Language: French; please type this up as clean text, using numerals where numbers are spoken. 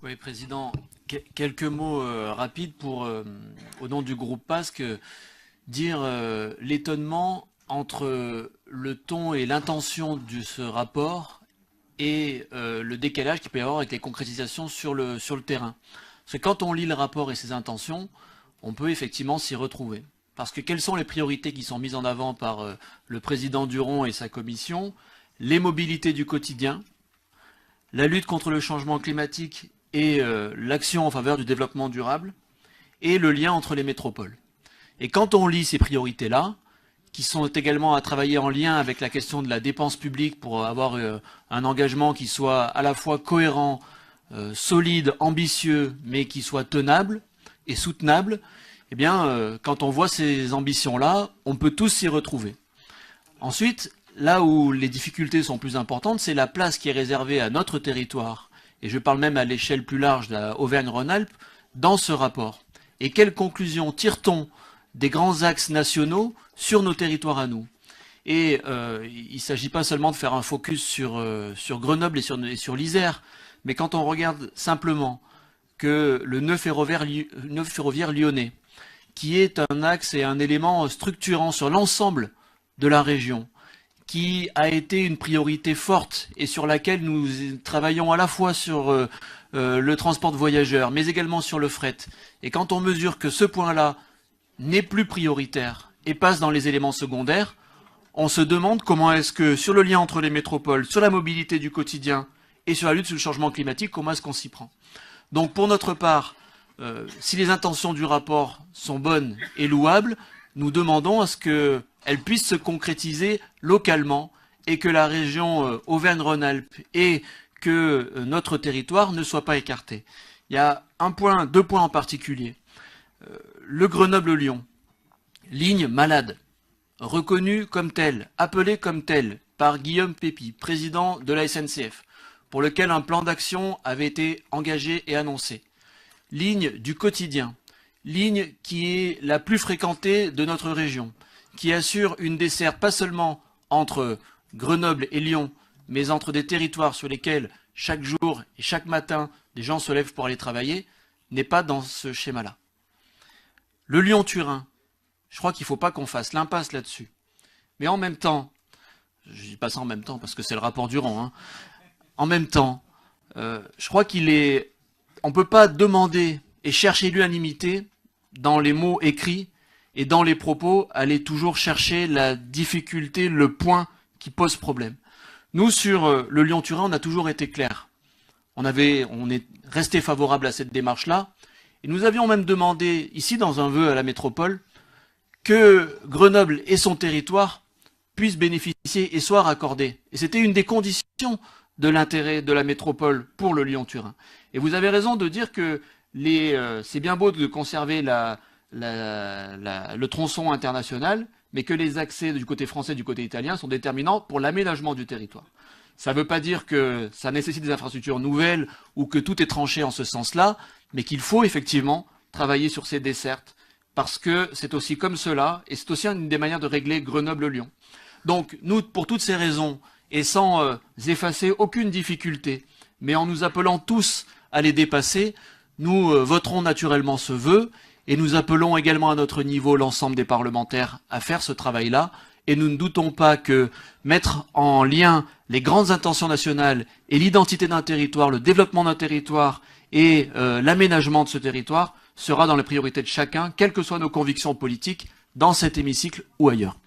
Oui, Président, quelques mots rapides pour, au nom du groupe PASC, dire l'étonnement entre le ton et l'intention de ce rapport et le décalage qu'il peut y avoir avec les concrétisations sur le terrain. Parce que quand on lit le rapport et ses intentions, on peut effectivement s'y retrouver. Parce que quelles sont les priorités qui sont mises en avant par le président Duron et sa commission? Les mobilités du quotidien, la lutte contre le changement climatique et l'action en faveur du développement durable, et le lien entre les métropoles. Et quand on lit ces priorités-là, qui sont également à travailler en lien avec la question de la dépense publique pour avoir un engagement qui soit à la fois cohérent, solide, ambitieux, mais qui soit tenable et soutenable, eh bien, quand on voit ces ambitions-là, on peut tous s'y retrouver. Ensuite, là où les difficultés sont plus importantes, c'est la place qui est réservée à notre territoire, et je parle même à l'échelle plus large de la Auvergne-Rhône-Alpes, dans ce rapport. Et quelles conclusions tire-t-on des grands axes nationaux sur nos territoires à nous? Et il ne s'agit pas seulement de faire un focus sur Grenoble et sur l'Isère, mais quand on regarde simplement que le nœud ferroviaire lyonnais, qui est un axe et un élément structurant sur l'ensemble de la région, qui a été une priorité forte et sur laquelle nous travaillons à la fois sur le transport de voyageurs, mais également sur le fret. Et quand on mesure que ce point-là n'est plus prioritaire et passe dans les éléments secondaires, on se demande comment est-ce que, sur le lien entre les métropoles, sur la mobilité du quotidien et sur la lutte sur le changement climatique, comment est-ce qu'on s'y prend. Donc pour notre part, si les intentions du rapport sont bonnes et louables, nous demandons à ce qu'elles puissent se concrétiser localement et que la région Auvergne-Rhône-Alpes et que notre territoire ne soient pas écartés. Il y a deux points en particulier. Le Grenoble-Lyon, ligne malade, reconnue comme telle, appelée comme telle par Guillaume Pépi, président de la SNCF, pour lequel un plan d'action avait été engagé et annoncé. Ligne du quotidien, ligne qui est la plus fréquentée de notre région, qui assure une desserte pas seulement entre Grenoble et Lyon, mais entre des territoires sur lesquels chaque jour et chaque matin des gens se lèvent pour aller travailler, n'est pas dans ce schéma-là. Le Lyon-Turin, je crois qu'il ne faut pas qu'on fasse l'impasse là-dessus. Mais en même temps, je dis pas ça en même temps parce que c'est le rapport Duron, hein. En même temps, je crois on ne peut pas demander et chercher l'unanimité dans les mots écrits et dans les propos, aller toujours chercher la difficulté, le point qui pose problème. Nous, sur le Lyon-Turin, on a toujours été clairs. On est resté favorable à cette démarche-là. Et nous avions même demandé, ici dans un vœu à la métropole, que Grenoble et son territoire puissent bénéficier et soient raccordés. Et c'était une des conditions de l'intérêt de la métropole pour le Lyon-Turin. Et vous avez raison de dire que c'est bien beau de conserver le tronçon international, mais que les accès du côté français et du côté italien sont déterminants pour l'aménagement du territoire. Ça ne veut pas dire que ça nécessite des infrastructures nouvelles ou que tout est tranché en ce sens-là, mais qu'il faut effectivement travailler sur ces dessertes, parce que c'est aussi comme cela, et c'est aussi une des manières de régler Grenoble-Lyon. Donc nous, pour toutes ces raisons, et sans effacer aucune difficulté, mais en nous appelant tous à les dépasser, nous voterons naturellement ce vœu, et nous appelons également à notre niveau l'ensemble des parlementaires à faire ce travail-là, et nous ne doutons pas que mettre en lien les grandes intentions nationales et l'identité d'un territoire, le développement d'un territoire et l'aménagement de ce territoire sera dans les priorités de chacun, quelles que soient nos convictions politiques, dans cet hémicycle ou ailleurs.